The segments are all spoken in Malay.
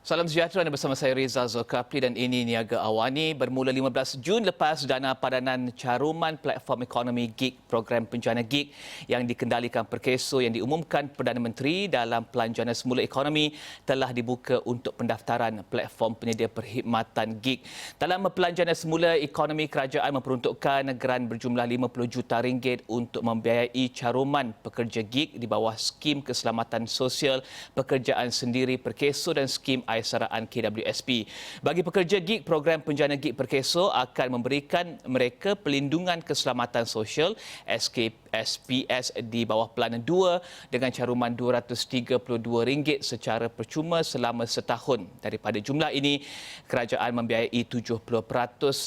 Salam sejahtera, anda bersama saya Rizal Zulkafli dan ini Niaga Awani. Bermula 15 Jun lepas dana padanan caruman platform ekonomi gig program penjana gig yang dikendalikan Perkeso yang diumumkan Perdana Menteri dalam Pelanjangan Semula Ekonomi telah dibuka untuk pendaftaran platform penyedia perkhidmatan gig. Dalam Pelanjangan Semula Ekonomi, kerajaan memperuntukkan geran berjumlah RM50 juta untuk membiayai caruman pekerja gig di bawah skim keselamatan sosial pekerjaan sendiri Perkeso dan skim Aisaraan KWSP. Bagi pekerja gig, program penjana gig Perkeso akan memberikan mereka pelindungan keselamatan sosial SPS di bawah Pelan 2 dengan caruman RM232 secara percuma selama setahun. Daripada jumlah ini, kerajaan membiayai 70%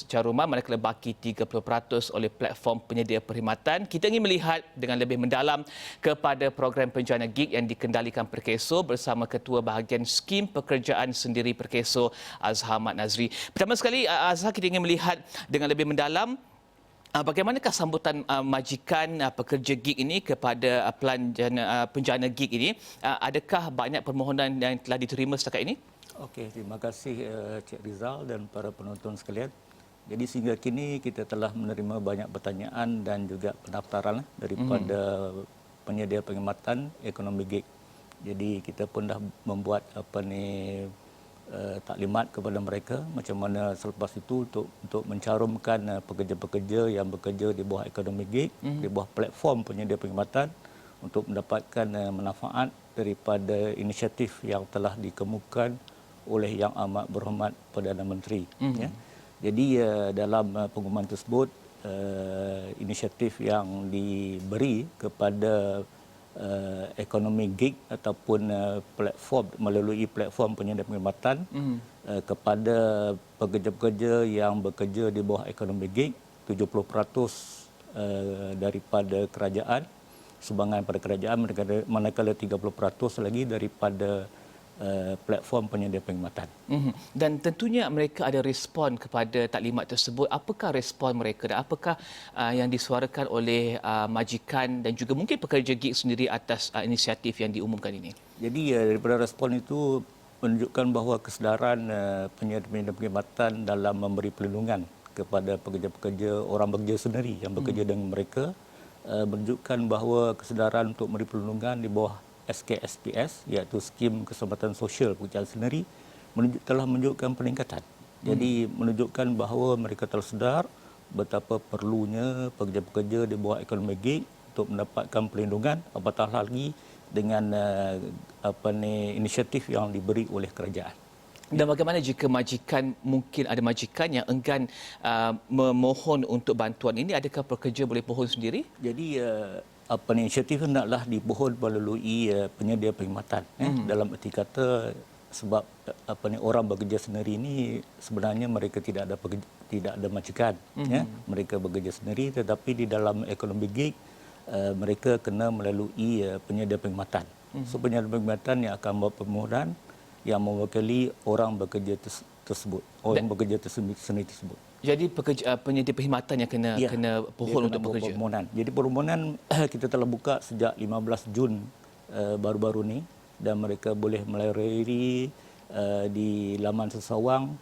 caruman manakala baki 30% oleh platform penyedia perkhidmatan. Kita ingin melihat dengan lebih mendalam kepada program penjana gig yang dikendalikan Perkeso bersama Ketua Bahagian Skim Pekerjaan Sendiri Perkeso, Azhar Mat Nazri. Pertama sekali, Azhar, kita ingin melihat dengan lebih mendalam bagaimanakah sambutan majikan pekerja gig ini kepada penjana gig ini? Adakah banyak permohonan yang telah diterima setakat ini? Okey, terima kasih Cik Rizal dan para penonton sekalian. Jadi sehingga kini kita telah menerima banyak pertanyaan dan juga pendaftaran daripada penyedia perkhidmatan ekonomi gig. Jadi kita pun dah membuat taklimat kepada mereka macam mana selepas itu untuk mencarumkan pekerja-pekerja yang bekerja di bawah ekonomi gig, di bawah platform penyedia perkhidmatan untuk mendapatkan manfaat daripada inisiatif yang telah dikemukakan oleh Yang Amat Berhormat Perdana Menteri. Ya. Jadi dalam pengumuman tersebut inisiatif yang diberi kepada ekonomi gig ataupun platform melalui platform penyedia perkhidmatan kepada pekerja-pekerja yang bekerja di bawah ekonomi gig 70% daripada kerajaan sumbangan pada kerajaan, manakala 30% lagi daripada platform penyedia perkhidmatan. Dan tentunya mereka ada respon kepada taklimat tersebut. Apakah respon mereka dan apakah yang disuarakan oleh majikan dan juga mungkin pekerja gig sendiri atas inisiatif yang diumumkan ini? Jadi daripada respon itu menunjukkan bahawa kesedaran penyedia perkhidmatan dalam memberi perlindungan kepada pekerja-pekerja orang bekerja sendiri yang bekerja dengan mereka menunjukkan bahawa kesedaran untuk memberi perlindungan di bawah SKSPS iaitu Skim Keselamatan Sosial Pekerjaan Sendiri telah menunjukkan peningkatan. Jadi menunjukkan bahawa mereka telah sedar betapa perlunya pekerja-pekerja di bawah ekonomi gig untuk mendapatkan perlindungan apatah lagi dengan inisiatif yang diberi oleh kerajaan. Dan bagaimana jika majikan, mungkin ada majikan yang enggan memohon untuk bantuan ini, adakah pekerja boleh pohon sendiri? Jadi inisiatif hendaklah dipohon melalui penyedia perkhidmatan. Dalam erti kata sebab orang bekerja sendiri ini sebenarnya mereka tidak ada majikan. Mereka bekerja sendiri, tetapi di dalam ekonomi gig mereka kena melalui penyedia perkhidmatan. So penyedia perkhidmatan yang akan buat permohonan yang mewakili orang bekerja tersebut, orang bekerja sendiri tersebut. Jadi penyedia perkhidmatan yang kena pohon untuk bekerja. Permohonan. Jadi permohonan kita telah buka sejak 15 Jun baru-baru ni dan mereka boleh melayari di laman sesawang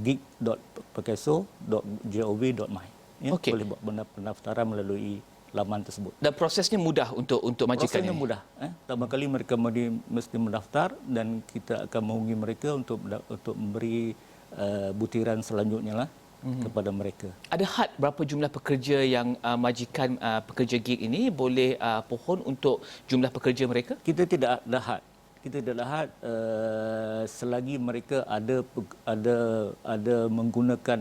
gig.perkeso.gov.my. Ya, boleh buat pendaftaran melalui laman tersebut. Dan prosesnya mudah untuk majikan ini? Prosesnya mudah. Pertama kali mereka mesti mendaftar dan kita akan menghubungi mereka untuk memberi butiran selanjutnya lah kepada mereka. Ada had berapa jumlah pekerja yang majikan pekerja gig ini boleh pohon untuk jumlah pekerja mereka? Kita tidak ada had. Kita tidak ada had selagi mereka ada menggunakan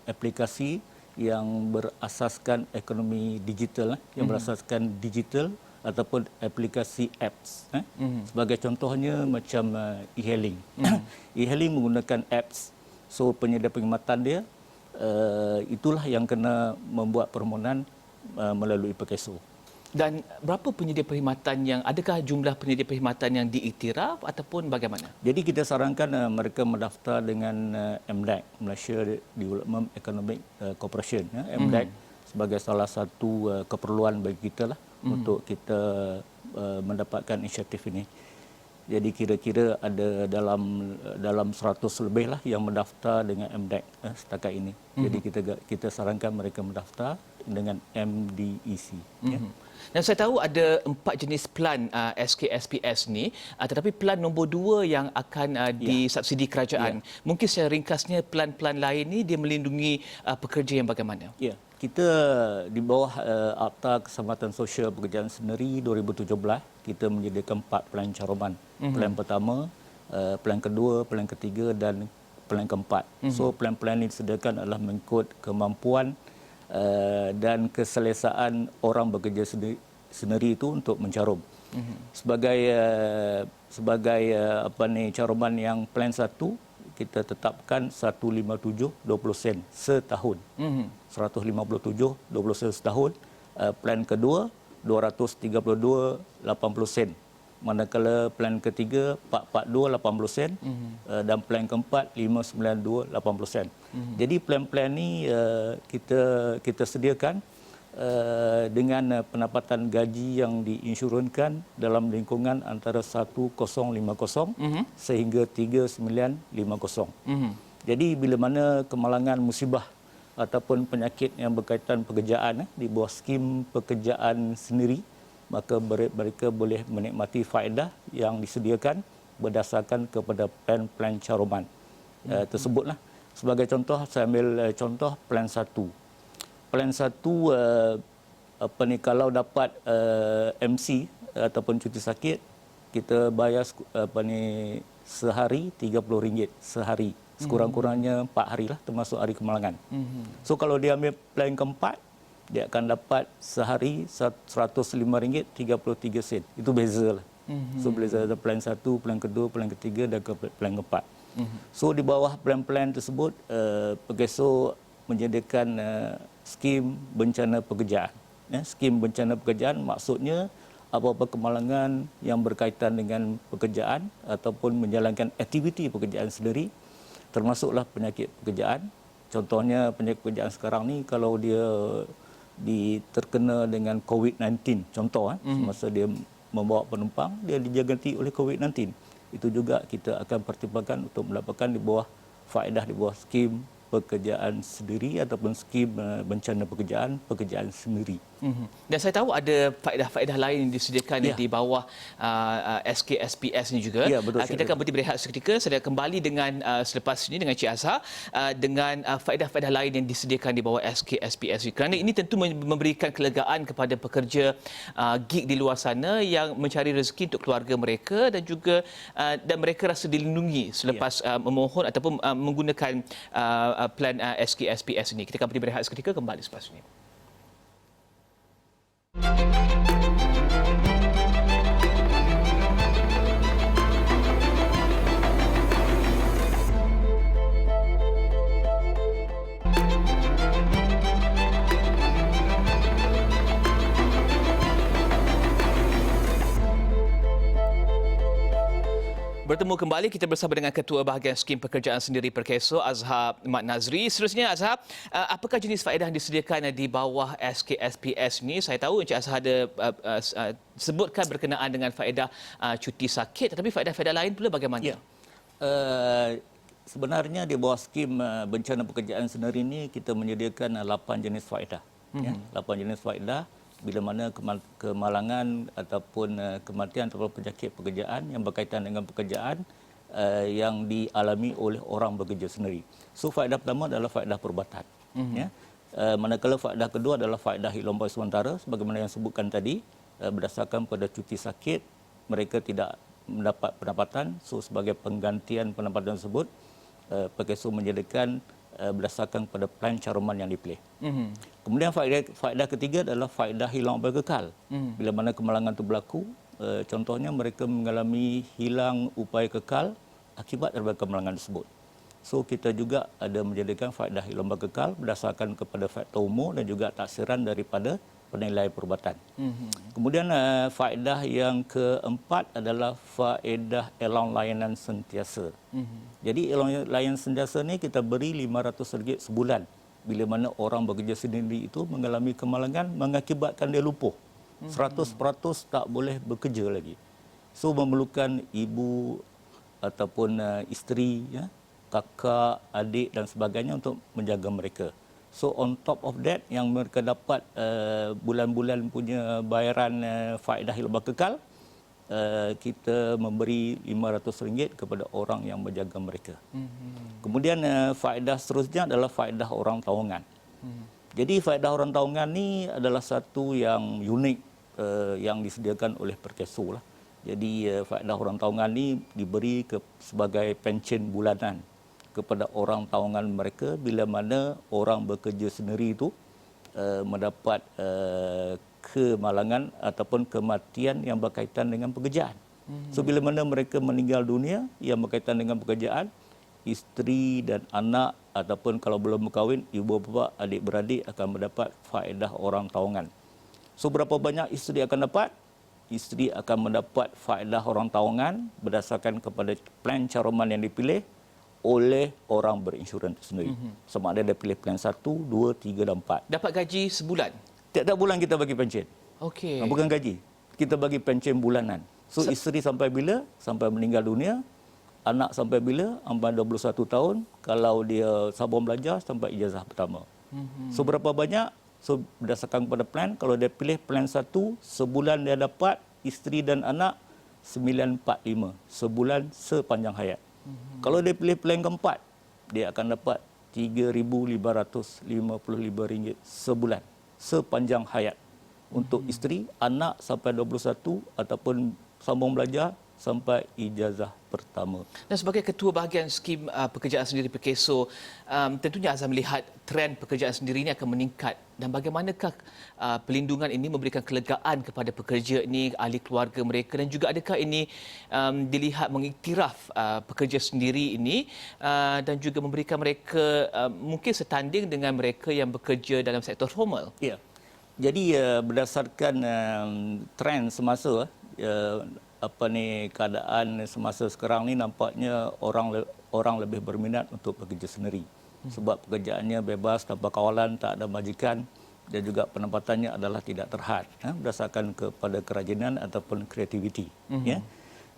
aplikasi yang berasaskan ekonomi digital, yang berasaskan digital ataupun aplikasi apps. Sebagai contohnya macam e-hailing. E-hailing menggunakan apps. So penyedia perkhidmatan dia itulah yang kena membuat permohonan melalui Perkeso. Dan berapa penyedia perkhidmatan adakah jumlah penyedia perkhidmatan yang diiktiraf ataupun bagaimana? Jadi kita sarankan mereka mendaftar dengan MDEC, Malaysia Development Economic Corporation. MDEC sebagai salah satu keperluan bagi kita lah untuk kita mendapatkan inisiatif ini. Jadi kira-kira ada dalam 100 lebih lah yang mendaftar dengan MDEC setakat ini. Jadi kita sarankan mereka mendaftar dengan MDEC. Ya. Dan saya tahu ada 4 jenis plan SKSPS ni, tetapi plan nombor 2 yang akan disubsidi kerajaan. Mungkin secara ringkasnya plan-plan lain ni dia melindungi pekerja yang bagaimana? Ya, kita di bawah Akta Keselamatan Sosial Pekerjaan Sendiri 2017, kita menyediakan 4 plan caruman. Plan pertama, plan kedua, plan ketiga dan plan keempat. So plan-plan ini disediakan adalah mengikut kemampuan dan keselesaan orang bekerja sendiri itu untuk mencarum. Sebagai caruman yang plan 1, kita tetapkan 157.20 sen setahun. 157.20 sen setahun. Plan kedua 232.80 sen. Manakala plan ketiga 442.80 sen dan plan keempat 592.80 sen. Jadi plan-plan ni kita sediakan dengan pendapatan gaji yang diinsurunkan dalam lingkungan antara 1050 sehingga 3950. Jadi bila mana kemalangan musibah ataupun penyakit yang berkaitan pekerjaan di bawah skim pekerjaan sendiri, maka mereka boleh menikmati faedah yang disediakan berdasarkan kepada plan-plan caruman tersebutlah. Sebagai contoh, saya ambil contoh plan 1. Plan 1 kalau dapat MC ataupun cuti sakit, kita bayar sehari RM30 sehari. Sekurang-kurangnya 4 hari lah, termasuk hari kemalangan. So kalau dia ambil plan keempat, dia akan dapat sehari RM105.33 sen. Itu beza lah. So beza ada plan 1, plan kedua, plan ketiga dan plan keempat. So di bawah plan-plan tersebut, Perkeso menyediakan skim bencana pekerjaan. Skim bencana pekerjaan maksudnya apa-apa kemalangan yang berkaitan dengan pekerjaan ataupun menjalankan aktiviti pekerjaan sendiri, termasuklah penyakit pekerjaan. Contohnya penyakit pekerjaan sekarang ni, kalau dia terkena dengan COVID-19, contoh semasa dia membawa penumpang, dia dijangkiti oleh COVID-19. Itu juga kita akan pertimbangkan untuk mendapatkan di bawah faedah di bawah skim pekerjaan sendiri ataupun skim bencana pekerjaan sendiri. Dan saya tahu ada faedah-faedah lain yang disediakan di bawah SKSPS ini juga. Ya, betul, kita akan berhenti berehat seketika. Saya akan kembali dengan selepas ini dengan Cik Azhar dengan faedah-faedah lain yang disediakan di bawah SKSPS ini. Kerana ini tentu memberikan kelegaan kepada pekerja gig di luar sana yang mencari rezeki untuk keluarga mereka dan juga dan mereka rasa dilindungi selepas memohon ataupun menggunakan plan SKSPS ini. Kita akan berhenti berehat seketika, kembali selepas ini. Bertemu kembali, kita bersama dengan Ketua Bahagian Skim Pekerjaan Sendiri Perkeso, Azhar Mat Nazri. Seterusnya, Azhar, apakah jenis faedah yang disediakan di bawah SKSPS ini? Saya tahu Encik Azhar ada sebutkan berkenaan dengan faedah cuti sakit, tetapi faedah-faedah lain pula bagaimana? Ya. Sebenarnya di bawah skim bencana pekerjaan sendiri ini kita menyediakan 8 jenis faedah. 8 jenis faedah bila mana kemalangan ataupun kematian ataupun penyakit pekerjaan yang berkaitan dengan pekerjaan yang dialami oleh orang bekerja sendiri. So faedah pertama adalah faedah perubatan. Manakala faedah kedua adalah faedah hilang upah sementara, sebagaimana yang sebutkan tadi, berdasarkan pada cuti sakit mereka tidak mendapat pendapatan. So sebagai penggantian pendapatan tersebut, Perkeso menyediakan berdasarkan pada plan caruman yang dipilih. Kemudian faedah ketiga adalah faedah hilang upaya kekal. Bila mana kemalangan itu berlaku, contohnya mereka mengalami hilang upaya kekal akibat daripada kemalangan tersebut. So kita juga ada menjadikan faedah hilang upaya kekal berdasarkan kepada faktor umur dan juga taksiran daripada penilaian perubatan. Kemudian faedah yang keempat adalah faedah allowance layanan sentiasa. Jadi allowance layanan sentiasa ni kita beri RM500 sebulan bila mana orang bekerja sendiri itu mengalami kemalangan mengakibatkan dia lumpuh. 100% tak boleh bekerja lagi. So memerlukan ibu ataupun isteri, ya, kakak, adik dan sebagainya untuk menjaga mereka. So on top of that, yang mereka dapat bulan-bulan punya bayaran faedah hilbah kekal, kita memberi RM500 kepada orang yang menjaga mereka. Kemudian faedah seterusnya adalah faedah orang tawangan. Jadi faedah orang tawangan ni adalah satu yang unik yang disediakan oleh Perkeso lah. Jadi faedah orang tawangan ni diberi sebagai pencen bulanan kepada orang tawangan mereka bila mana orang bekerja sendiri itu mendapat kemalangan ataupun kematian yang berkaitan dengan pekerjaan. So bila mana mereka meninggal dunia yang berkaitan dengan pekerjaan, isteri dan anak ataupun kalau belum berkahwin, ibu bapa, adik-beradik akan mendapat faedah orang tawangan. So berapa banyak isteri akan dapat? Isteri akan mendapat faedah orang tawangan berdasarkan kepada plan caruman yang dipilih oleh orang berinsurans itu sendiri. Sama ada dia pilih plan 1, 2, 3 dan 4. Dapat gaji sebulan? Tiap-tiap bulan kita bagi pencen. Okey. Bukan gaji. Kita bagi pencen bulanan. So isteri sampai bila? Sampai meninggal dunia. Anak sampai bila? Sampai 21 tahun. Kalau dia sambung belajar sampai ijazah pertama. So berapa banyak? So berdasarkan kepada plan, kalau dia pilih plan 1, sebulan dia dapat isteri dan anak 945 sebulan sepanjang hayat. Kalau dia pilih plan keempat, dia akan dapat RM3,555 sebulan sepanjang hayat untuk isteri, anak sampai 21 ataupun sambung belajar sampai ijazah pertama. Dan sebagai ketua bahagian skim pekerjaan sendiri Perkeso, tentunya Azam melihat trend pekerjaan sendiri ini akan meningkat. Dan bagaimanakah pelindungan ini memberikan kelegaan kepada pekerja ini, ahli keluarga mereka, dan juga adakah ini dilihat mengiktiraf pekerja sendiri ini dan juga memberikan mereka mungkin setanding dengan mereka yang bekerja dalam sektor formal? Ya. Jadi berdasarkan trend semasa, keadaan semasa sekarang ni nampaknya orang lebih berminat untuk bekerja sendiri. Sebab pekerjaannya bebas, tanpa kawalan, tak ada majikan dan juga penempatannya adalah tidak terhad berdasarkan kepada kerajinan ataupun kreativiti. Ya.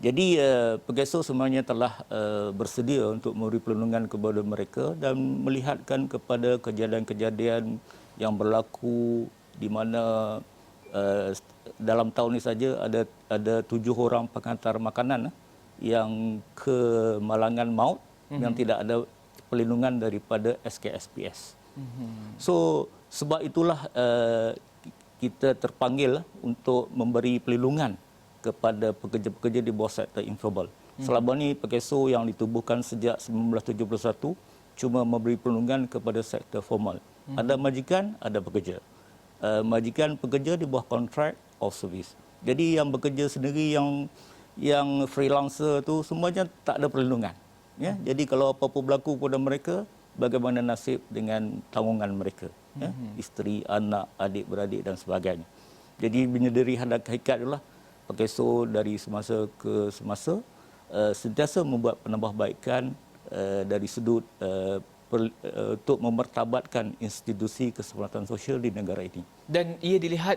Jadi Perkeso sebenarnya telah bersedia untuk memberi perlindungan kepada mereka dan melihatkan kepada kejadian-kejadian yang berlaku di mana dalam tahun ini saja ada 7 orang penghantar makanan yang kemalangan maut yang tidak ada perlindungan daripada SKSPS. So sebab itulah kita terpanggil untuk memberi perlindungan kepada pekerja-pekerja di bawah sektor informal. Selama ini Perkeso yang ditubuhkan sejak 1971 cuma memberi perlindungan kepada sektor formal. Ada majikan, ada pekerja. Majikan pekerja di bawah contract of service. Jadi yang bekerja sendiri, yang freelancer tu semuanya tak ada perlindungan. Ya, jadi kalau apa-apa berlaku pada mereka, bagaimana nasib dengan tanggungan mereka? Ya, isteri, anak, adik-beradik dan sebagainya. Jadi menyedari hakikat itulah Perkeso dari semasa ke semasa sentiasa membuat penambahbaikan dari sudut untuk memertabatkan institusi keselamatan sosial di negara ini. Dan ia dilihat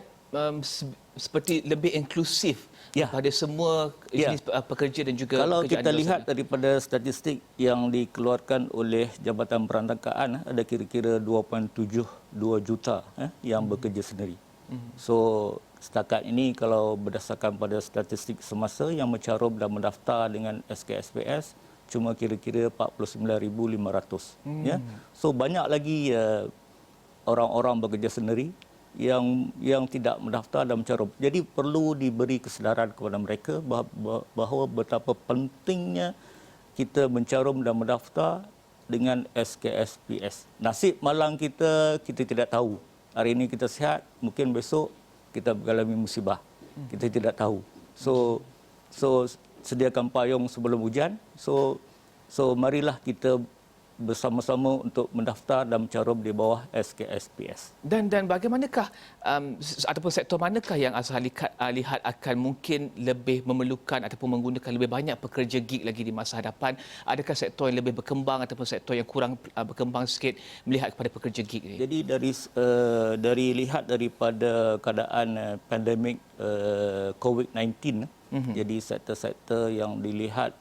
seperti lebih inklusif pada semua jenis pekerja dan juga kalau pekerjaan kita lihat daripada statistik yang dikeluarkan oleh Jabatan Perantakaan, ada kira-kira 2.72 juta yang bekerja sendiri. So setakat ini kalau berdasarkan pada statistik semasa yang mencarum dan mendaftar dengan SKSPS cuma kira-kira 49,500. Ya. So banyak lagi orang-orang bekerja sendiri yang tidak mendaftar dan mencarum. Jadi perlu diberi kesedaran kepada mereka bahawa betapa pentingnya kita mencarum dan mendaftar dengan SKSPS. Nasib malang kita tidak tahu. Hari ini kita sihat, mungkin besok kita mengalami musibah. Kita tidak tahu. So sediakan payung sebelum hujan. So marilah kita bersama-sama untuk mendaftar dan mencarum di bawah SKSPS. Dan bagaimanakah ataupun sektor manakah yang Azhar lihat akan mungkin lebih memerlukan ataupun menggunakan lebih banyak pekerja gig lagi di masa hadapan? Adakah sektor yang lebih berkembang ataupun sektor yang kurang berkembang sikit melihat kepada pekerja gig ini? Jadi dari lihat daripada keadaan pandemik COVID-19, jadi sektor-sektor yang dilihat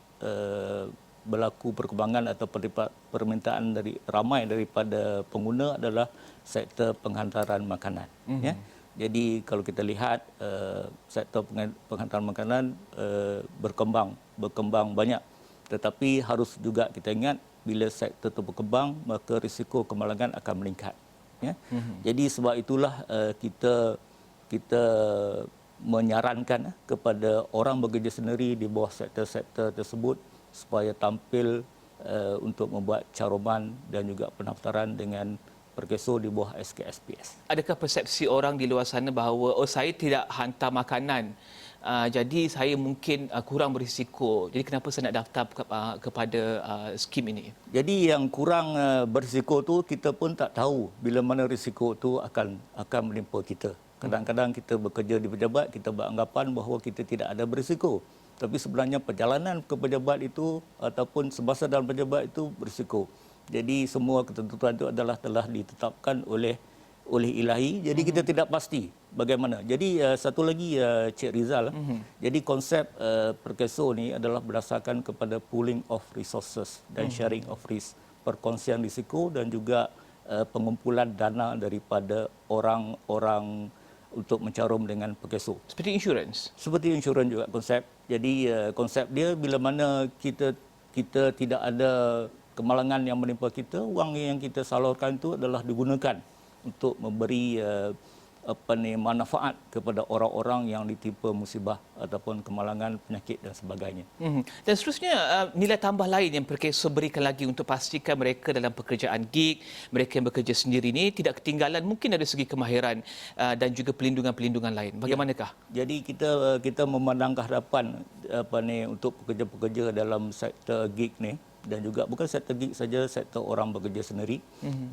berlaku perkembangan atau permintaan ramai daripada pengguna adalah sektor penghantaran makanan. Ya. Jadi kalau kita lihat sektor penghantaran makanan berkembang banyak, tetapi harus juga kita ingat bila sektor itu berkembang maka risiko kemalangan akan meningkat. Ya. Jadi sebab itulah kita menyarankan kepada orang bekerja sendiri di bawah sektor-sektor tersebut supaya tampil untuk membuat caruman dan juga pendaftaran dengan perkeso di bawah SKSPS. Adakah persepsi orang di luar sana bahawa saya tidak hantar makanan, jadi saya mungkin kurang berisiko. Jadi kenapa saya nak daftar kepada skim ini? Jadi yang kurang berisiko tu kita pun tak tahu bila mana risiko tu akan menimpa kita. Kadang-kadang kita bekerja di pejabat, kita beranggapan bahawa kita tidak ada berisiko. Tapi sebenarnya perjalanan ke pejabat itu ataupun semasa dalam pejabat itu berisiko. Jadi semua ketentuan itu telah ditetapkan oleh ilahi. Jadi kita tidak pasti bagaimana. Jadi satu lagi Cik Rizal. Jadi konsep perkeso ni adalah berdasarkan kepada pooling of resources dan sharing of risk, perkongsian risiko dan juga pengumpulan dana daripada orang-orang untuk mencarum dengan perkeso. Seperti insurans? Seperti insurans juga konsep. Jadi konsep dia bila mana kita tidak ada kemalangan yang menimpa kita, wang yang kita salurkan itu adalah digunakan untuk memberi manfaat kepada orang-orang yang ditimpa musibah ataupun kemalangan, penyakit dan sebagainya. Dan seterusnya, nilai tambah lain yang perkeso berikan lagi untuk pastikan mereka dalam pekerjaan gig, mereka yang bekerja sendiri ini tidak ketinggalan mungkin dari segi kemahiran dan juga pelindungan-pelindungan lain. Bagaimanakah? Ya. Jadi kita memandang ke hadapan untuk pekerja-pekerja dalam sektor gig ni, dan juga bukan sektor gig saja, sektor orang bekerja sendiri.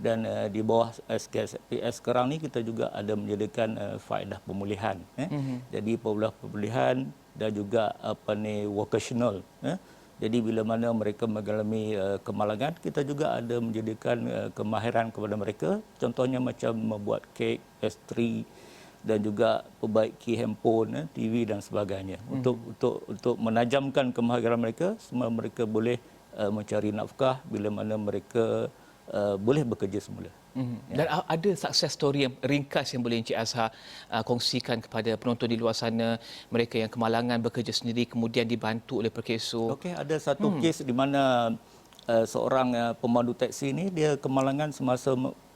Dan di bawah SKSPS sekarang ni kita juga ada menyediakan faedah pemulihan. Jadi faedah pemulihan dan juga vocational. Jadi bila mana mereka mengalami kemalangan, kita juga ada menyediakan kemahiran kepada mereka. Contohnya macam membuat kek, pastry dan juga perbaiki handphone, TV dan sebagainya. Untuk menajamkan kemahiran mereka, semua mereka boleh mencari nafkah bila mana mereka boleh bekerja semula. Dan ada success story yang ringkas yang boleh Encik Azhar kongsikan kepada penonton di luar sana, mereka yang kemalangan bekerja sendiri kemudian dibantu oleh perkeso? Okey, ada satu kes di mana seorang pemandu taksi ini dia kemalangan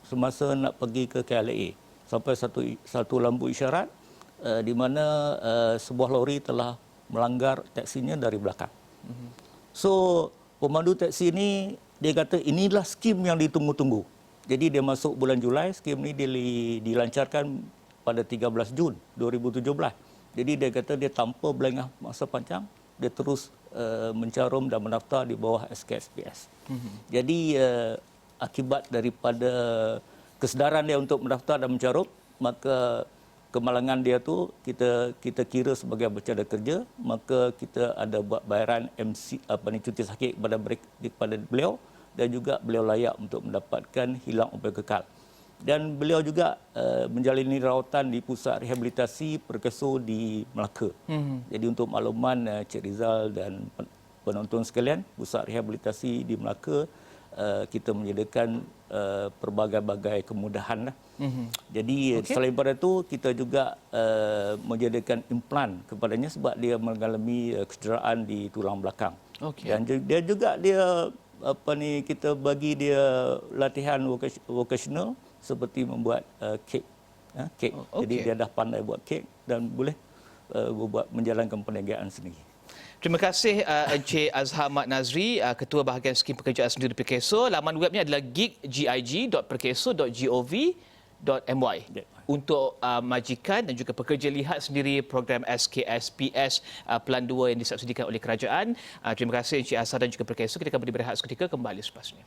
semasa nak pergi ke KLIA. Sampai satu lampu isyarat di mana sebuah lori telah melanggar taksinya dari belakang. So pemandu taksi ini dia kata inilah skim yang ditunggu-tunggu. Jadi dia masuk bulan Julai, skim ini dilancarkan pada 13 Jun 2017. Jadi dia kata dia tanpa berlengah masa panjang, dia terus mencarum dan mendaftar di bawah SKSPS. Jadi akibat daripada kesedaran dia untuk mendaftar dan mencarum, maka kemalangan dia tu kita kira sebagai bercadar kerja, maka kita ada buat bayaran cuti sakit kepada beliau dan juga beliau layak untuk mendapatkan hilang upaya kekal. Dan beliau juga menjalani rawatan di pusat rehabilitasi perkeso di Melaka. Jadi untuk makluman Cik Rizal dan penonton sekalian, pusat rehabilitasi di Melaka kita menyediakan pelbagai-bagai kemudahan. Jadi selain daripada itu kita juga menyediakan implan kepadanya sebab dia mengalami kecederaan di tulang belakang. Dan dia juga kita bagi dia latihan vocational seperti membuat kek. Jadi dia dah pandai buat kek dan boleh menjalankan perniagaan sendiri. Terima kasih Encik Azhar Mat Nazri, Ketua Bahagian Skim Pekerjaan Sendiri Perkeso. Laman webnya adalah gig.perkeso.gov.my untuk majikan dan juga pekerja lihat sendiri program SKSPS Pelan 2 yang disubsidikan oleh kerajaan. Terima kasih Encik Azhar dan juga Perkeso. Kita akan beri berehat seketika, kembali selepas ini.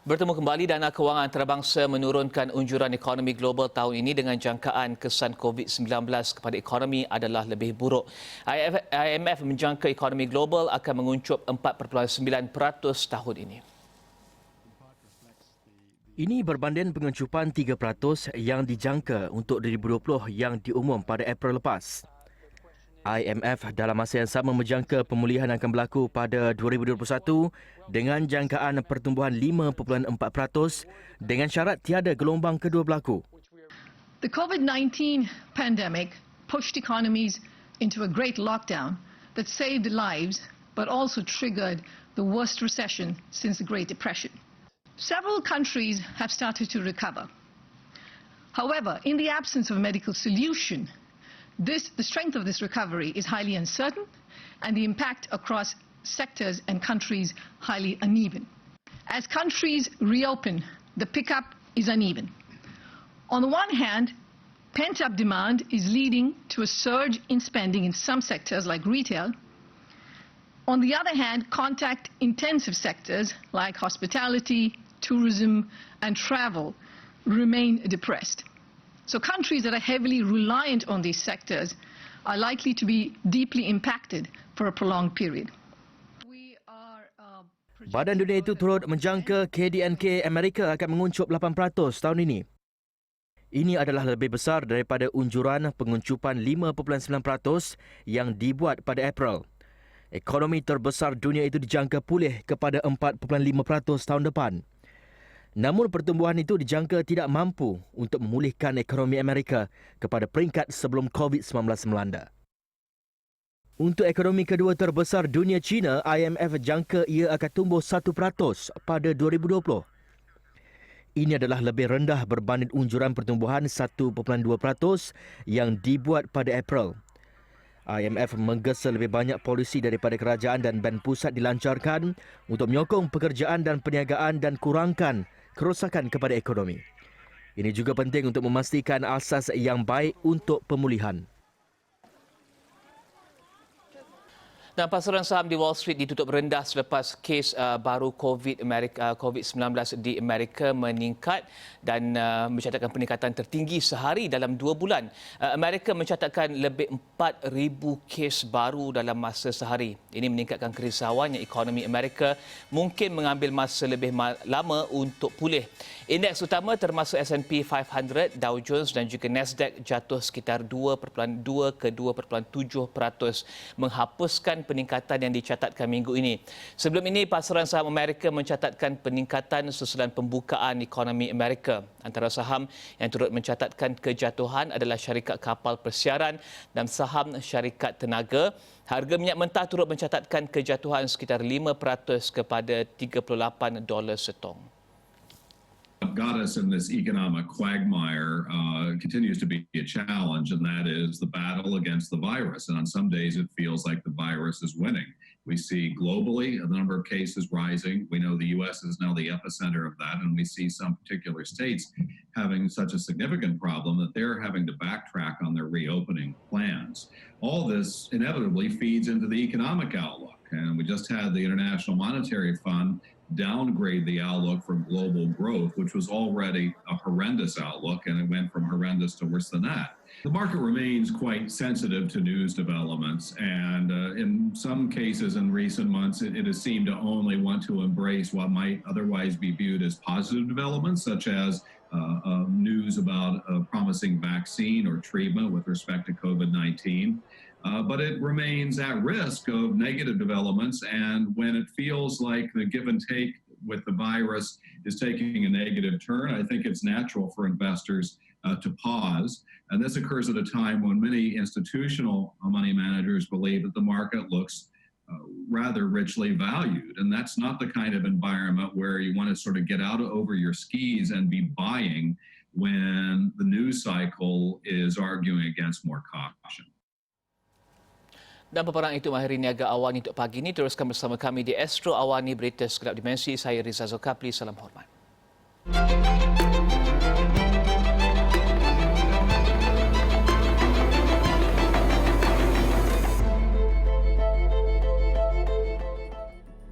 Bertemu kembali, Dana Kewangan Antarabangsa menurunkan unjuran ekonomi global tahun ini dengan jangkaan kesan COVID-19 kepada ekonomi adalah lebih buruk. IMF menjangka ekonomi global akan menguncup 4.9% tahun ini. Ini berbanding penguncupan 3% yang dijangka untuk 2020 yang diumum pada April lepas. IMF dalam masa yang sama menjangka pemulihan akan berlaku pada 2021 dengan jangkaan pertumbuhan 5.4% dengan syarat tiada gelombang kedua berlaku. The COVID-19 pandemic pushed economies into a great lockdown that saved lives but also triggered the worst recession since the Great Depression. Several countries have started to recover. However, in the absence of a medical solution, the strength of this recovery is highly uncertain and the impact across sectors and countries highly uneven. As countries reopen, the pickup is uneven. On the one hand, pent-up demand is leading to a surge in spending in some sectors like retail. On the other hand, contact-intensive sectors like hospitality, tourism and travel remain depressed. So countries that are heavily reliant on these sectors are likely to be deeply impacted for a prolonged period. Badan Dunia itu turut menjangka KDNK Amerika akan menguncup 8% tahun ini. Ini adalah lebih besar daripada unjuran penguncupan 5.9% yang dibuat pada April. Ekonomi terbesar dunia itu dijangka pulih kepada 4.5% tahun depan. Namun pertumbuhan itu dijangka tidak mampu untuk memulihkan ekonomi Amerika kepada peringkat sebelum COVID-19 melanda. Untuk ekonomi kedua terbesar dunia China, IMF jangka ia akan tumbuh 1% pada 2020. Ini adalah lebih rendah berbanding unjuran pertumbuhan 1.2% yang dibuat pada April. IMF menggesa lebih banyak polisi daripada kerajaan dan Bank Pusat dilancarkan untuk menyokong pekerjaan dan perniagaan dan kurangkan kerosakan kepada ekonomi. Ini juga penting untuk memastikan asas yang baik untuk pemulihan. Dan pasaran saham di Wall Street ditutup rendah selepas kes baru COVID-19 di Amerika meningkat dan mencatatkan peningkatan tertinggi sehari dalam 2 bulan. Amerika mencatatkan lebih 4,000 kes baru dalam masa sehari. Ini meningkatkan kerisauan yang ekonomi Amerika mungkin mengambil masa lebih lama untuk pulih. Indeks utama termasuk S&P 500, Dow Jones dan juga Nasdaq jatuh sekitar 2.2 ke 2.7%, menghapuskan peningkatan yang dicatatkan minggu ini. Sebelum ini, pasaran saham Amerika mencatatkan peningkatan susulan pembukaan ekonomi Amerika. Antara saham yang turut mencatatkan kejatuhan adalah syarikat kapal persiaran dan saham syarikat tenaga. Harga minyak mentah turut mencatatkan kejatuhan sekitar 5% kepada $38 setong. What got us in this economic quagmire continues to be a challenge, and that is the battle against the virus. And on some days, it feels like the virus is winning. We see globally the number of cases rising. We know the U.S. is now the epicenter of that, and we see some particular states having such a significant problem that they're having to backtrack on their reopening plans. All this inevitably feeds into the economic outlook, and we just had the International Monetary Fund downgrade the outlook for global growth, which was already a horrendous outlook, and it went from horrendous to worse than that. The market remains quite sensitive to news developments, and in some cases in recent months, it has seemed to only want to embrace what might otherwise be viewed as positive developments, such as news about a promising vaccine or treatment with respect to COVID-19. But it remains at risk of negative developments, and when it feels like the give and take with the virus is taking a negative turn, I think it's natural for investors to pause. And this occurs at a time when many institutional money managers believe that the market looks rather richly valued. And that's not the kind of environment where you want to sort of get out over your skis and be buying when the news cycle is arguing against more caution. Dan paparan itu mengakhiri Niaga Awani untuk pagi ini. Teruskan bersama kami di Astro Awani Berita Sekedap Dimensi. Saya Riza Zulkafli. Salam hormat.